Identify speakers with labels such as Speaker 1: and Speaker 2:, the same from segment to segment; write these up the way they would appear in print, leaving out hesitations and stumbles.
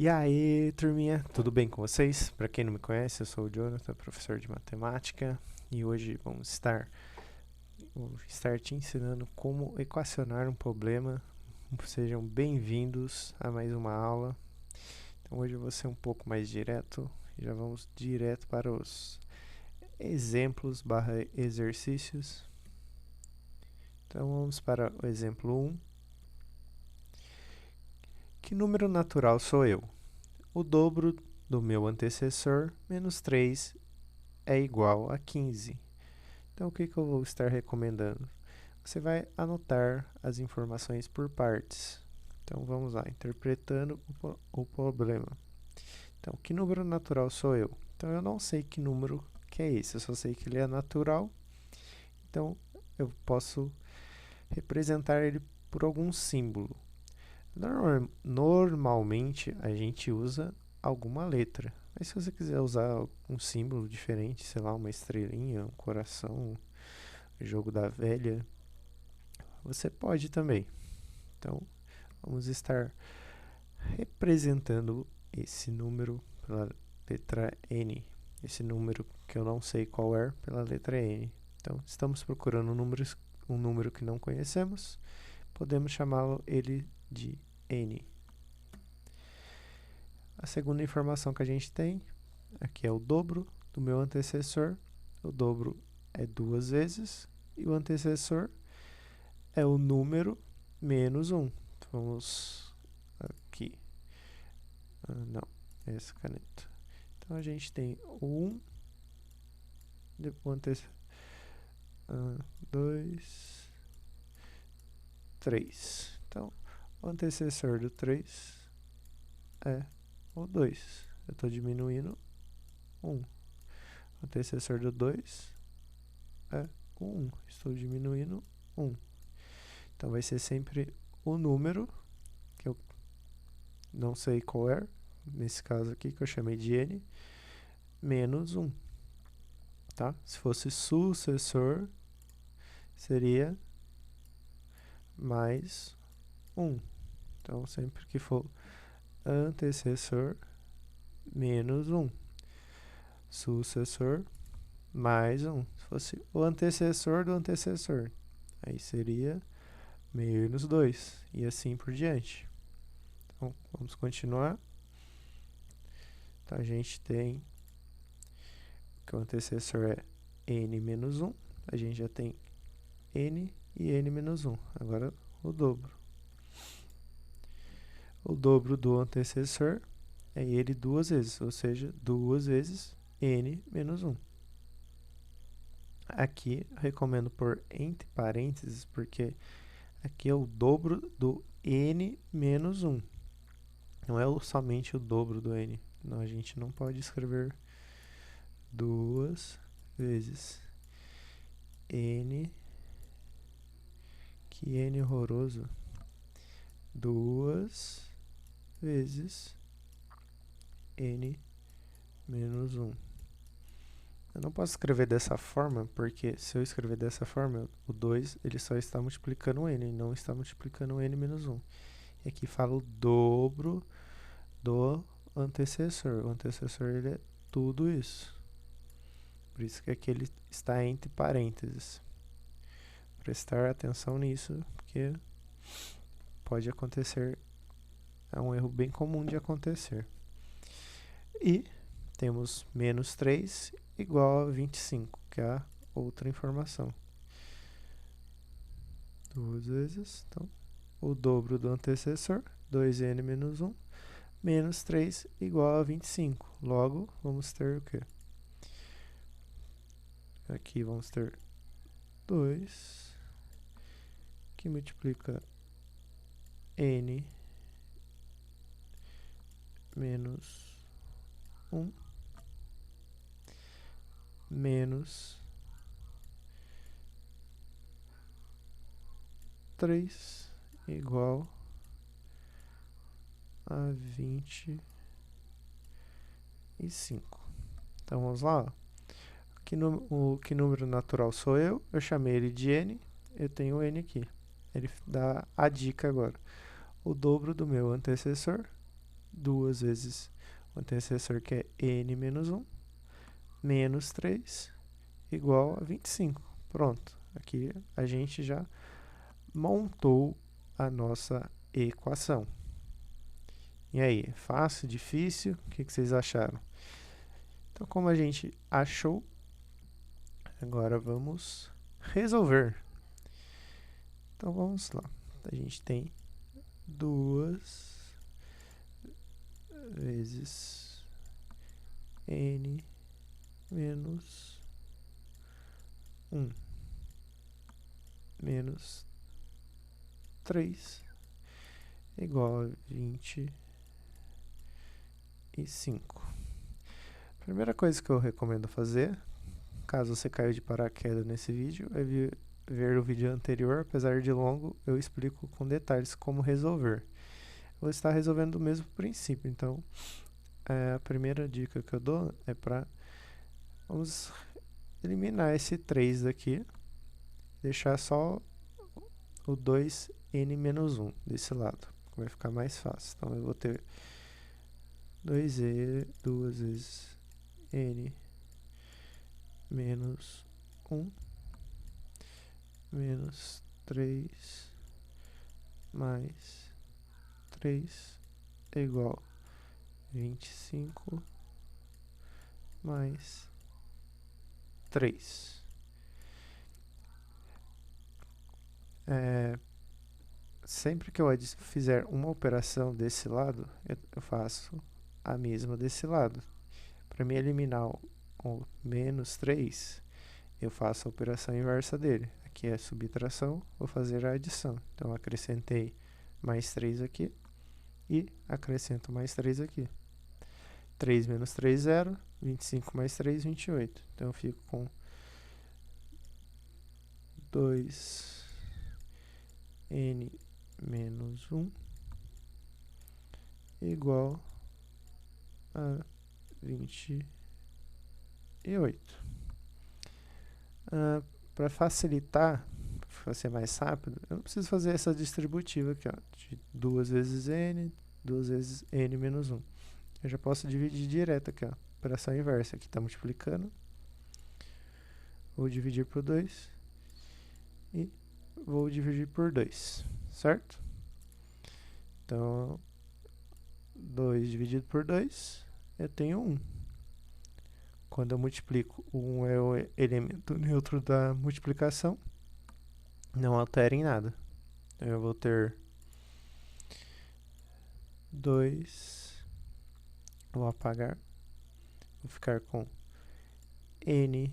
Speaker 1: E aí, turminha, tudo bem com vocês? Para quem não me conhece, eu sou o Jonathan, professor de matemática, e hoje vou estar te ensinando como equacionar um problema. Sejam bem-vindos a mais uma aula. Então, hoje eu vou ser um pouco mais direto, e já vamos direto para os exemplos/exercícios. Então, vamos para o exemplo 1. Que número natural sou eu? O dobro do meu antecessor menos 3 é igual a 15. Então, o que eu vou estar recomendando? Você vai anotar as informações por partes. Então, vamos lá, interpretando o problema. Então, que número natural sou eu? Então, eu não sei que número que é esse, eu só sei que ele é natural. Então, eu posso representar ele por algum símbolo. Normalmente, a gente usa alguma letra. Mas se você quiser usar um símbolo diferente, sei lá, uma estrelinha, um coração, jogo da velha, você pode também. Então, vamos estar representando esse número pela letra N. Esse número que eu não sei qual é, pela letra N. Então, estamos procurando um número que não conhecemos. Podemos chamá-lo ele de N. A segunda informação que a gente tem aqui é o dobro do meu antecessor. O dobro é 2 vezes e o antecessor é o número menos 1. Vamos aqui. Não, essa caneta. Então a gente tem o 1, depois 2, 3. Então, o antecessor do 3 é o 2. Eu estou diminuindo 1. O antecessor do 2 é o 1. Estou diminuindo 1. Então vai ser sempre o número, que eu não sei qual é, nesse caso aqui que eu chamei de N, menos 1. Tá? Se fosse sucessor, seria mais 1. Então, sempre que for antecessor, menos 1. Sucessor, mais 1. Se fosse o antecessor do antecessor, aí seria menos 2. E assim por diante. Então, vamos continuar. Então, a gente tem que o antecessor é n menos 1. A gente já tem n e n menos 1. Agora, o dobro. O dobro do antecessor é ele 2 vezes, ou seja, 2 vezes n menos 1. Aqui, eu recomendo pôr entre parênteses, porque aqui é o dobro do n menos 1. Não é somente o dobro do n. Não, a gente não pode escrever 2 vezes n, que n horroroso, 2 vezes n menos 1. Eu não posso escrever dessa forma, porque se eu escrever dessa forma, o 2 ele só está multiplicando o n, ele não está multiplicando o n menos 1. E aqui fala o dobro do antecessor. O antecessor ele é tudo isso. Por isso que aqui ele está entre parênteses. Prestar atenção nisso, porque pode acontecer, é um erro bem comum de acontecer. E temos menos 3 igual a 25, que é a outra informação. 2 vezes, então, o dobro do antecessor, 2n menos 1, menos 3 igual a 25. Logo, vamos ter o quê? Aqui vamos ter 2, que multiplica n menos 1, menos 3 igual a 25. Então, vamos lá. Que número natural sou eu? Eu chamei ele de n, eu tenho n aqui. Ele dá a dica agora. O dobro do meu antecessor 2 vezes o antecessor, que é n menos 1, menos 3, igual a 25. Pronto, aqui a gente já montou a nossa equação. E aí, fácil, difícil? O que vocês acharam? Então, como a gente achou, agora vamos resolver. Então, vamos lá. A gente tem 2 vezes n menos 1 menos 3 igual a 25. A primeira coisa que eu recomendo fazer, caso você caiu de paraquedas nesse vídeo, é ver o vídeo anterior. Apesar de longo, eu explico com detalhes como resolver. Vou estar resolvendo o mesmo princípio, então a primeira dica que eu dou é para vamos eliminar esse 3 daqui, deixar só o 2n menos 1 desse lado, vai ficar mais fácil. Então eu vou ter 2 vezes n menos 1 menos 3 mais 3 é igual a 25 mais 3. Sempre que eu fizer uma operação desse lado, eu faço a mesma desse lado. Para me eliminar o menos 3, eu faço a operação inversa dele. Aqui é subtração, vou fazer a adição. Então, acrescentei mais 3 aqui e acrescento mais 3 aqui. 3 menos 3, 0. 25 mais 3, 28. Então, eu fico com 2n menos 1 igual a 28. Para facilitar, para ser mais rápido, eu não preciso fazer essa distributiva aqui, ó, de 2 vezes n, 2 vezes n menos 1. Eu já posso dividir direto aqui, ó, operação inversa. Aqui está multiplicando. Vou dividir por 2 e vou dividir por 2, certo? Então, 2 dividido por 2, eu tenho 1. Quando eu multiplico, o 1 é o elemento neutro da multiplicação, não altera em nada. Então, eu vou ter 2, vou apagar, vou ficar com n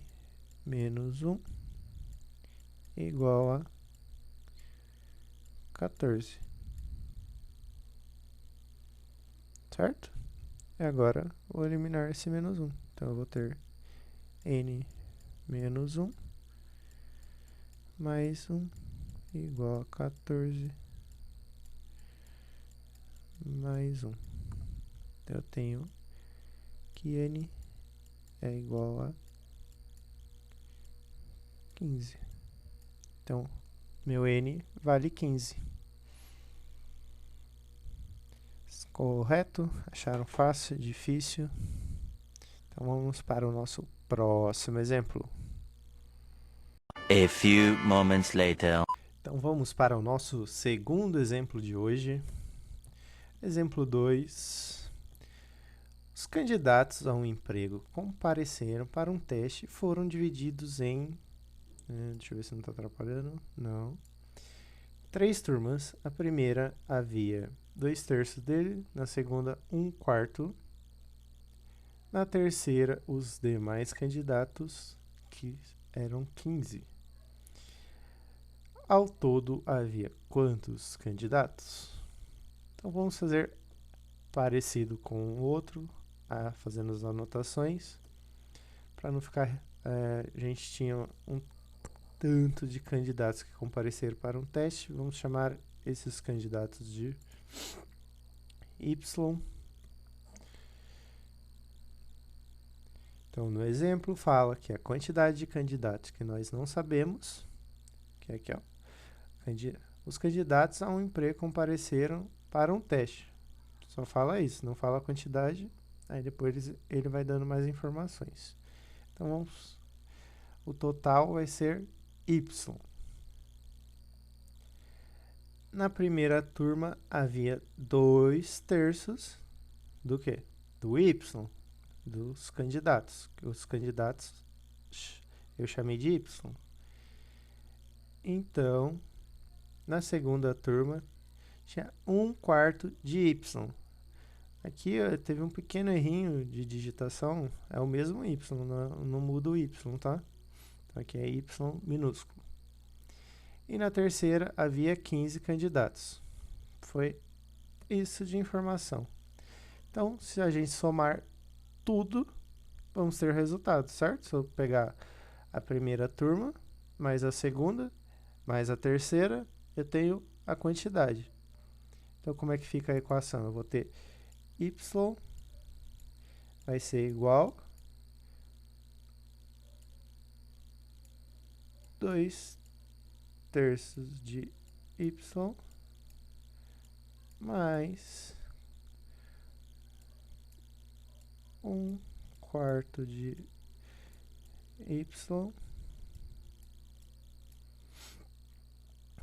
Speaker 1: menos 1 igual a 14. Certo? E agora vou eliminar esse menos 1. Então eu vou ter n menos 1 mais 1 igual a 14 mais 1. Então eu tenho que n é igual a 15. Então, meu n vale 15. Correto? Acharam fácil, difícil? Então vamos para o nosso próximo exemplo.
Speaker 2: A few moments later.
Speaker 1: Então vamos para o nosso segundo exemplo de hoje. Exemplo 2. Os candidatos a um emprego compareceram para um teste e foram divididos em... deixa eu ver se não está atrapalhando. Não. 3 turmas. A primeira havia 2/3 dele, na segunda 1/4, na terceira os demais candidatos, que eram 15. Ao todo havia quantos candidatos? Então vamos fazer parecido com o outro, fazendo as anotações, para não ficar... a gente tinha um tanto de candidatos que compareceram para um teste, vamos chamar esses candidatos de Y. Então, no exemplo, fala que a quantidade de candidatos que nós não sabemos, que é aqui, ó, os candidatos a um emprego compareceram para um teste. Só fala isso, não fala a quantidade. Aí depois ele vai dando mais informações. Então, o total vai ser y. Na primeira turma havia 2/3 do quê? Do y, dos candidatos. Os candidatos eu chamei de y. Então, na segunda turma, tinha 1/4 de y. Aqui teve um pequeno errinho de digitação, é o mesmo y, não muda o y, tá? Então aqui é y minúsculo. E na terceira havia 15 candidatos. Foi isso de informação. Então, se a gente somar tudo, vamos ter resultado, certo? Se eu pegar a primeira turma, mais a segunda, mais a terceira, eu tenho a quantidade. Então, como é que fica a equação? Eu vou ter y vai ser igual 2/3 de y mais 1/4 de y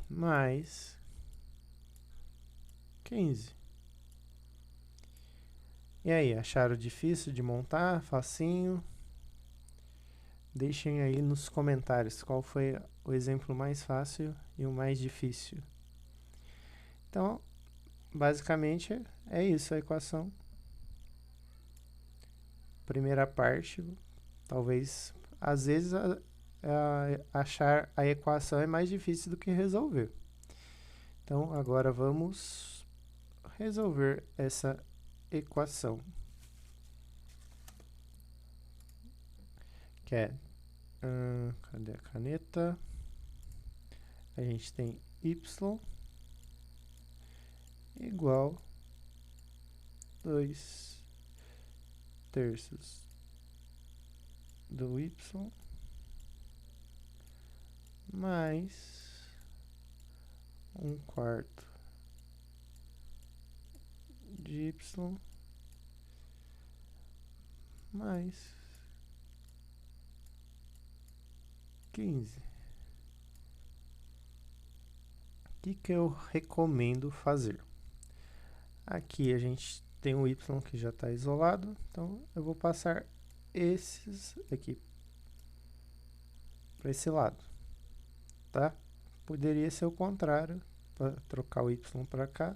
Speaker 1: mais 15. E aí, acharam difícil de montar? Facinho? Deixem aí nos comentários qual foi o exemplo mais fácil e o mais difícil. Então, basicamente é isso a equação. Primeira parte, talvez, às vezes, achar a equação é mais difícil do que resolver. Então, agora vamos resolver essa equação. Que é, cadê a caneta? A gente tem y igual 2/3 do y mais 1/4 de y mais 15. O que eu recomendo fazer? Aqui a gente tem o y que já está isolado, então eu vou passar esses aqui para esse lado, tá? Poderia ser o contrário, para trocar o y para cá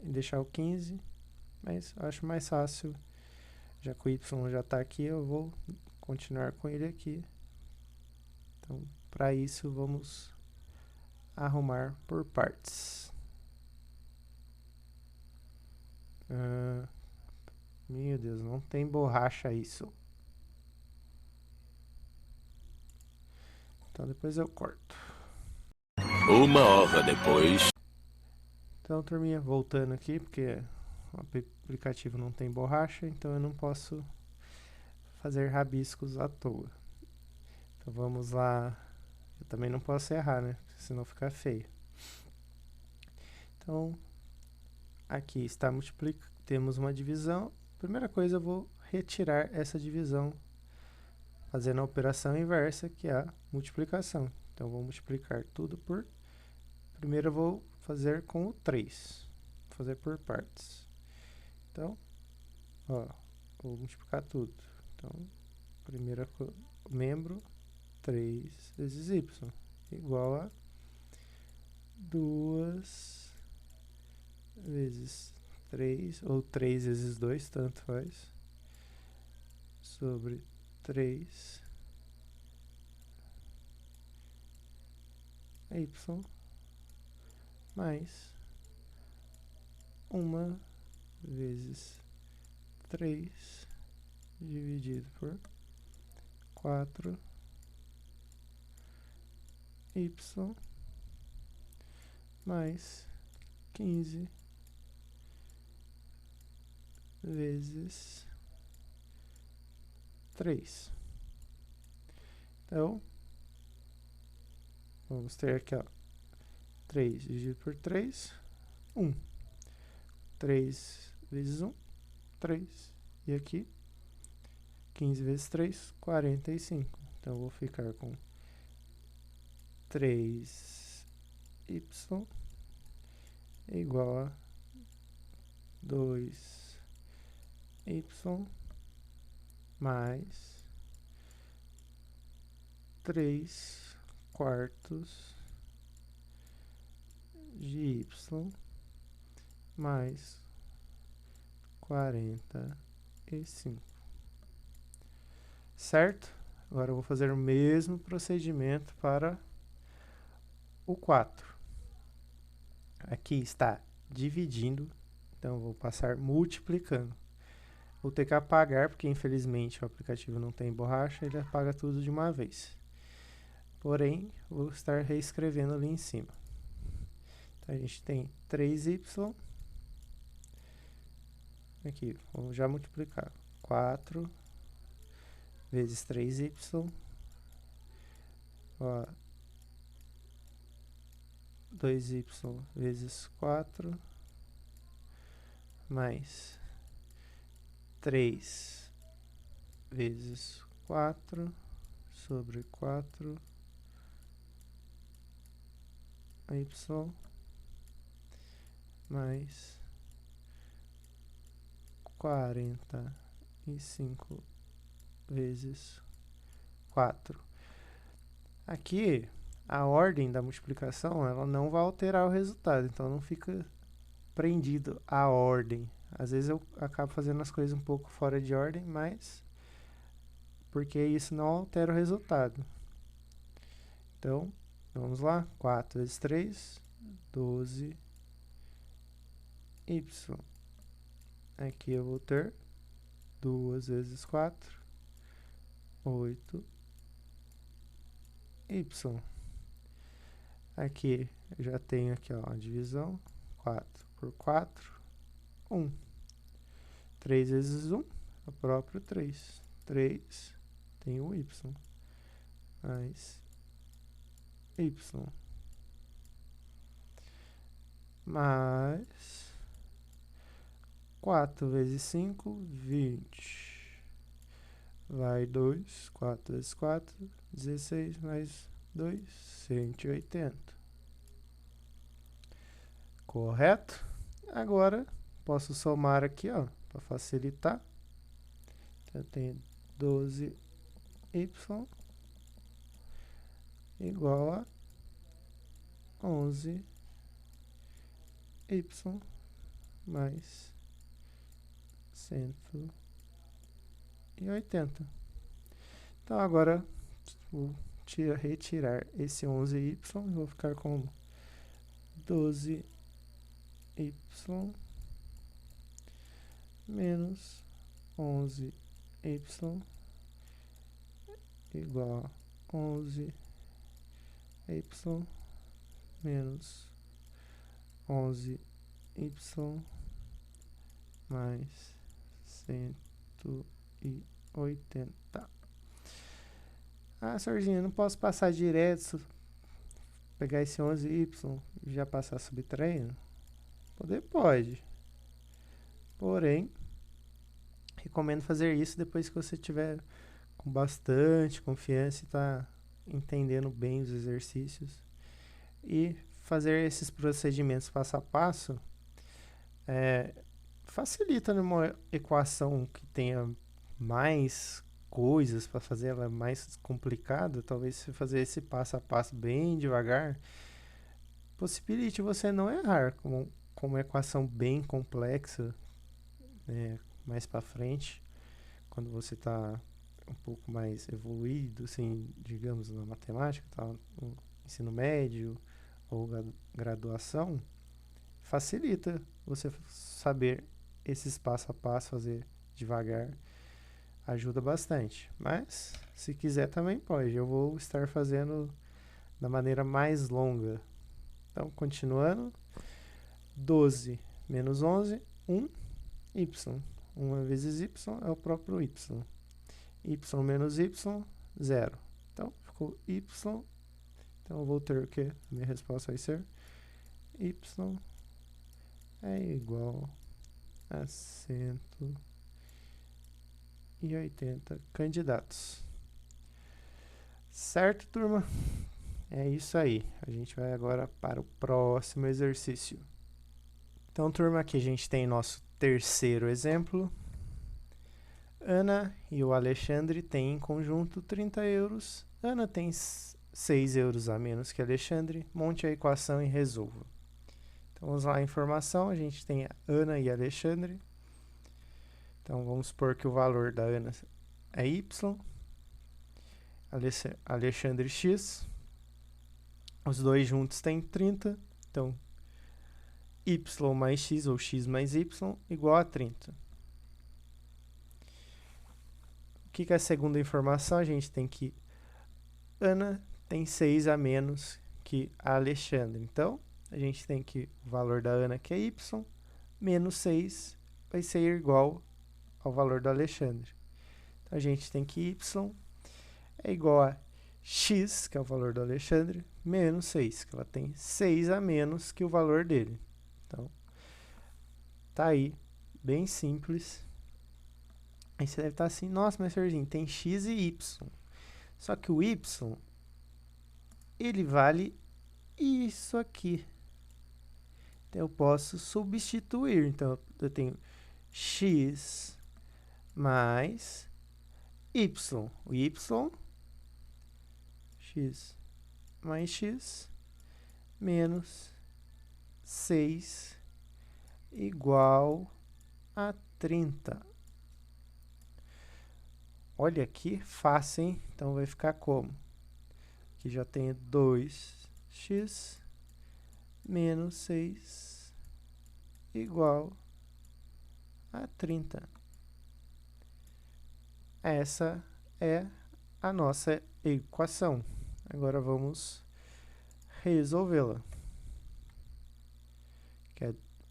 Speaker 1: e deixar o 15, mas eu acho mais fácil, já que o y já está aqui, eu vou continuar com ele aqui. Então, para isso, vamos arrumar por partes. Meu Deus, não tem borracha isso. Então depois eu corto.
Speaker 2: 1 hora depois.
Speaker 1: Então, turminha, voltando aqui, porque o aplicativo não tem borracha, então eu não posso fazer rabiscos à toa. Então vamos lá. Eu também não posso errar, né? Senão fica feio. Então, aqui está temos uma divisão. Primeira coisa, eu vou retirar essa divisão, fazendo a operação inversa, que é a multiplicação. Então, vou multiplicar tudo por... Primeiro eu vou fazer com o 3. Vou fazer por partes. Então, ó, vou multiplicar tudo. Então, primeiro membro, 3 vezes y, igual a 2 vezes 3, ou 3 vezes 2, tanto faz, sobre 3 y mais 1 vezes 3 dividido por 4 y mais 15 vezes 3. Então, vamos ter aqui, ó, 3 dividido por 3, 1. 3 vezes 1, 3. E aqui, 15 vezes 3, 45. Então, eu vou ficar com 3y igual a 2y mais 3 quartos de y mais 45. Certo? Agora eu vou fazer o mesmo procedimento para o 4. Aqui está dividindo, então eu vou passar multiplicando. Vou ter que apagar, porque infelizmente o aplicativo não tem borracha, ele apaga tudo de uma vez. Porém, vou estar reescrevendo ali em cima. Então, a gente tem 3y. Aqui, vamos já multiplicar. 4 vezes 3y. Ó, 2y vezes 4. Mais 3 vezes 4 sobre 4y mais 45 vezes 4. Aqui, a ordem da multiplicação, ela não vai alterar o resultado, então não fica prendido à ordem. Às vezes eu acabo fazendo as coisas um pouco fora de ordem, mas porque isso não altera o resultado. Então, vamos lá. 4 vezes 3, 12y. Aqui eu vou ter 2 vezes 4, 8y. Aqui eu já tenho aqui, ó, a divisão. 4 por 4, 1. 3 vezes 1, o próprio 3. 3 tem o y, mais y. Mais 4 vezes 5, 20. Vai 2, 4 vezes 4, 16, mais 2, 180. Correto? Agora, posso somar aqui, ó, para facilitar. Então, eu tenho 12y igual a 11y mais 180. Então, agora, vou retirar esse 11y e vou ficar com 12y menos 11y igual a 11y menos 11y mais 180. Ah, Serginho, não posso passar direto, pegar esse 11y e já passar subtraindo? Poder pode. Porém, recomendo fazer isso depois que você tiver com bastante confiança e está entendendo bem os exercícios. E fazer esses procedimentos passo a passo facilita numa equação que tenha mais coisas para fazer ela mais complicada. Talvez se fazer esse passo a passo bem devagar possibilite você não errar com uma equação bem complexa, né, mais para frente, quando você está um pouco mais evoluído, assim, digamos, na matemática, tá, no ensino médio ou graduação, facilita você saber esses passo a passo, fazer devagar, ajuda bastante. Mas, se quiser também pode, eu vou estar fazendo da maneira mais longa. Então, continuando, 12 menos 11, 1, y. 1 vezes y é o próprio y. Y menos y, 0. Então, ficou y. Então, eu vou ter o quê? A minha resposta vai ser y é igual a 180 candidatos. Certo, turma? É isso aí. A gente vai agora para o próximo exercício. Então, turma, aqui a gente tem nosso terceiro exemplo. Ana e o Alexandre têm em conjunto 30 euros. Ana tem 6 euros a menos que Alexandre. Monte a equação e resolva. Então, vamos lá a informação. A gente tem Ana e Alexandre. Então, vamos supor que o valor da Ana é Y. Alexandre X. Os dois juntos têm 30. Então, Y mais X ou X mais Y igual a 30. O que é a segunda informação? A gente tem que Ana tem 6 a menos que a Alexandre. Então, a gente tem que o valor da Ana, que é Y, menos 6, vai ser igual ao valor do Alexandre. Então, a gente tem que Y é igual a X, que é o valor do Alexandre, menos 6, que ela tem 6 a menos que o valor dele. Então, tá aí, bem simples. Aí você deve estar assim, nossa, mas Serginho, tem X e Y. Só que o Y, ele vale isso aqui. Então, eu posso substituir. Então, eu tenho X mais Y. O Y, X mais X, menos 6, igual a 30. Olha aqui, fácil, hein? Então, vai ficar como? Aqui já tenho 2x menos 6 igual a 30. Essa é a nossa equação. Agora vamos resolvê-la.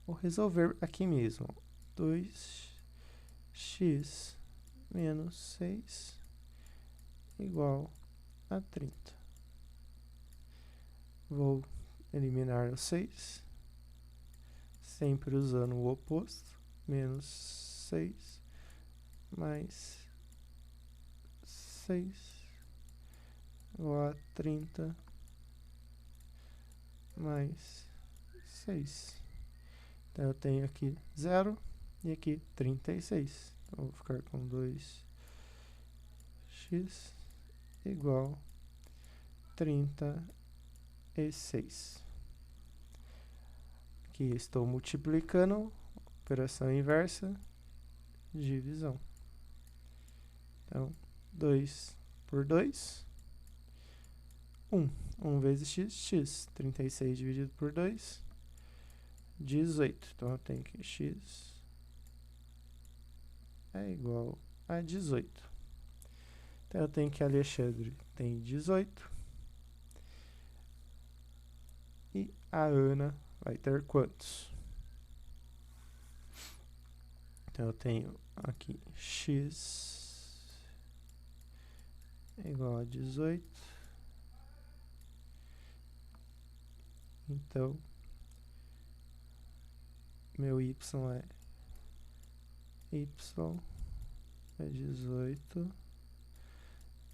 Speaker 1: Vou resolver aqui mesmo. 2x menos 6 igual a 30. Vou eliminar o 6, sempre usando o oposto. Menos 6 mais 6 igual a 30 mais 6. Então, eu tenho aqui 0 e aqui 36. Então, vou ficar com 2x igual a 36. Aqui estou multiplicando, operação inversa, divisão. Então, 2 por 2, 1. 1 vezes x, x. 36 dividido por 2, 18. Então, eu tenho que x é igual a 18. Então, eu tenho que Alexandre tem 18. E a Ana vai ter quantos? Então, eu tenho aqui x igual a 18. Então, meu y é 18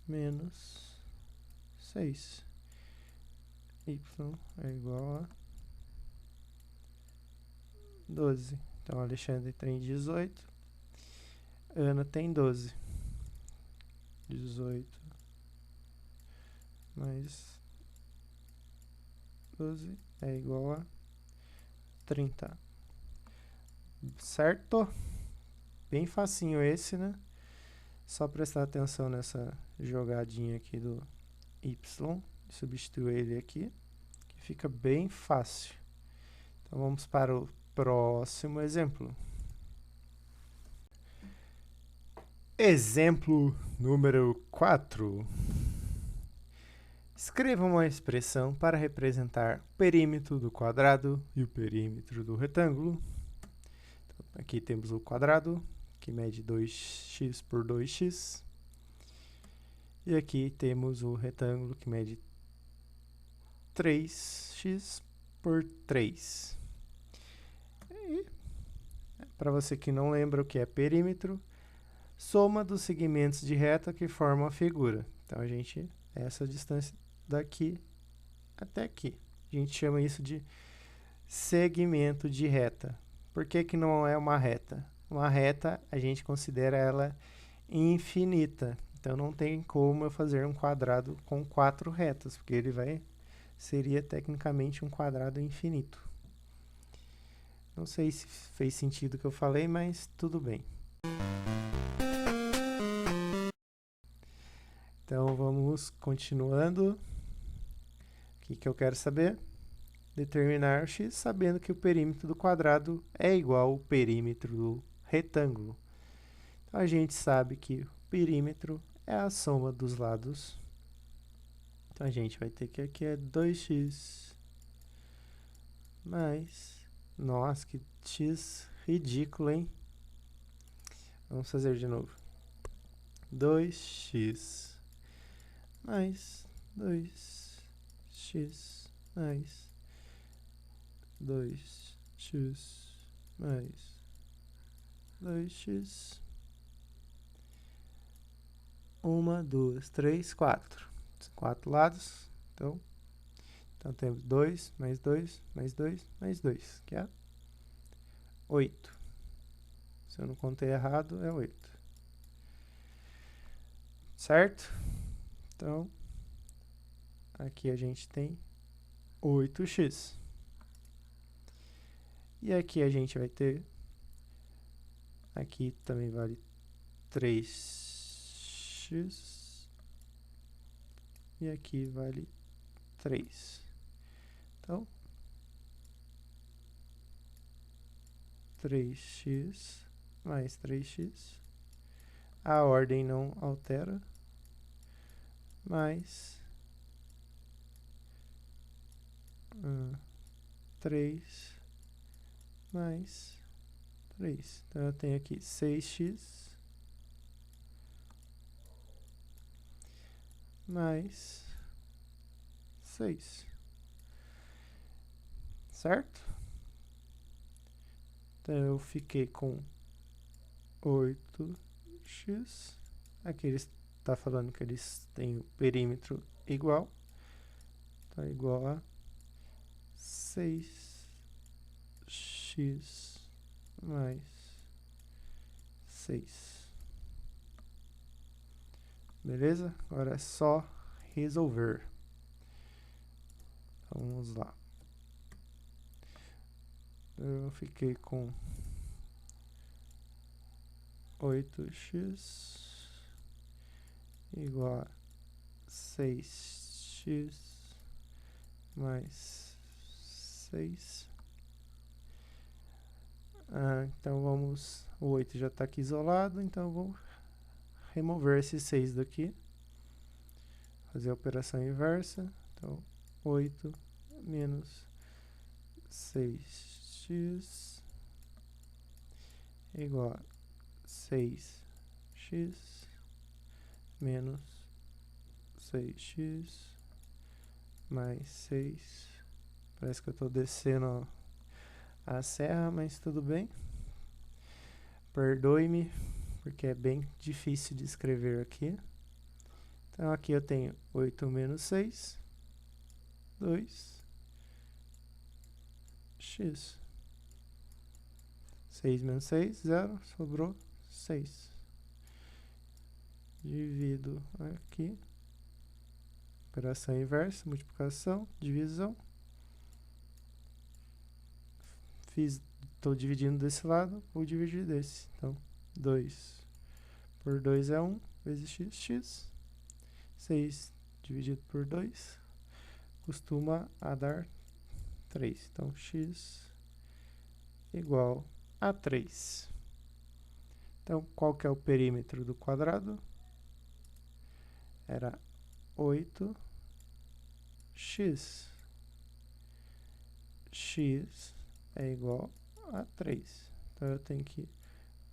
Speaker 1: menos 6. Y é igual a 12. Então, Alexandre tem 18. Ana tem 12. 18 mais 12 é igual a 30. Certo? Bem facinho esse, né? Só prestar atenção nessa jogadinha aqui do y. Substituir ele aqui, que fica bem fácil. Então, vamos para o próximo exemplo. Exemplo número 4. Escreva uma expressão para representar o perímetro do quadrado e o perímetro do retângulo. Então, aqui temos o quadrado, que mede 2x por 2x. E aqui temos o retângulo, que mede 3x por 3. E para você que não lembra o que é perímetro, soma dos segmentos de reta que formam a figura. Então, essa distância daqui até aqui. A gente chama isso de segmento de reta. Por que que não é uma reta? Uma reta, a gente considera ela infinita. Então, não tem como eu fazer um quadrado com 4 retas, porque seria tecnicamente um quadrado infinito. Não sei se fez sentido o que eu falei, mas tudo bem. Então, vamos continuando. O que eu quero saber? Determinar o x sabendo que o perímetro do quadrado é igual ao perímetro do retângulo. Então, a gente sabe que o perímetro é a soma dos lados. Então, a gente vai ter que aqui é 2x mais... Nossa, que x ridículo, hein? Vamos fazer de novo. 2x mais 2x mais 2x mais 2x. 1, 2, 3, 4. 4 lados. Então temos 2 mais 2 mais 2 mais 2, que é 8. Se eu não contei errado, é 8. Certo? Então, aqui a gente tem 8x. E aqui a gente vai ter... Aqui também vale 3x. E aqui vale 3. Então, 3x mais 3x. A ordem não altera. Mais 3 mais 3. Então, eu tenho aqui 6x mais 6. Certo? Então, eu fiquei com 8x. Aqui ele está falando que eles têm o perímetro igual. Então, é igual a 6x mais 6. Beleza? Agora é só resolver. Então, vamos lá. Eu fiquei com 8x igual a 6x mais 6. Então o 8 já está aqui isolado, então eu vou remover esse 6 daqui. Fazer a operação inversa. Então 8 menos 6x igual a 6x menos 6x mais 6. Parece que eu estou descendo a serra, mas tudo bem. Perdoe-me, porque é bem difícil de escrever aqui. Então, aqui eu tenho 8 menos 6, 2x. 6 menos 6, 0, sobrou 6. Divido aqui. Operação inversa, multiplicação, divisão. Estou dividindo desse lado, vou dividir desse. Então, 2 por 2 é 1, vezes x. 6 dividido por 2 costuma a dar 3. Então, x igual a 3. Então, qual que é o perímetro do quadrado? Era 8x. X é igual a 3. Então, eu tenho que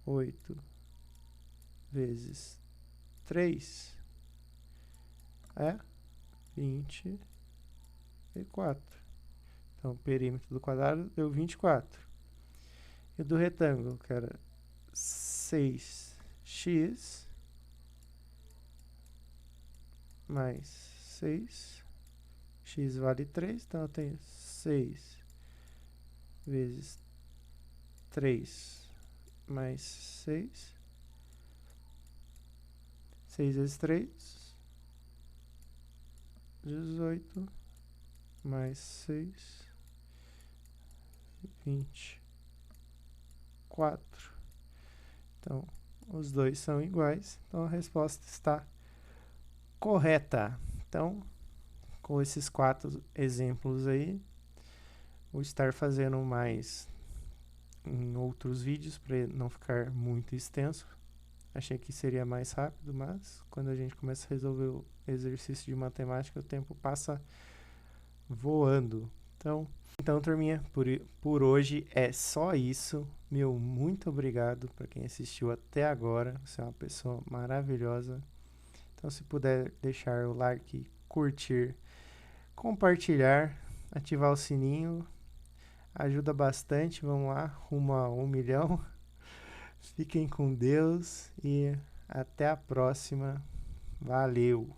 Speaker 1: 8 vezes 3 é 24. Então, o perímetro do quadrado deu 24. E do retângulo, que era 6x mais 6. X vale 3, então eu tenho 6 vezes 3 mais 6. 6 vezes 3, 18, mais 6, 24. Então, os dois são iguais, então a resposta está correta. Então, com esses 4 exemplos aí, vou estar fazendo mais em outros vídeos para não ficar muito extenso. Achei que seria mais rápido, mas quando a gente começa a resolver o exercício de matemática, o tempo passa voando. Então, turminha, por hoje é só isso. Meu muito obrigado para quem assistiu até agora. Você é uma pessoa maravilhosa. Então, se puder deixar o like, curtir, compartilhar, ativar o sininho, ajuda bastante. Vamos lá, rumo a 1 milhão. Fiquem com Deus e até a próxima. Valeu!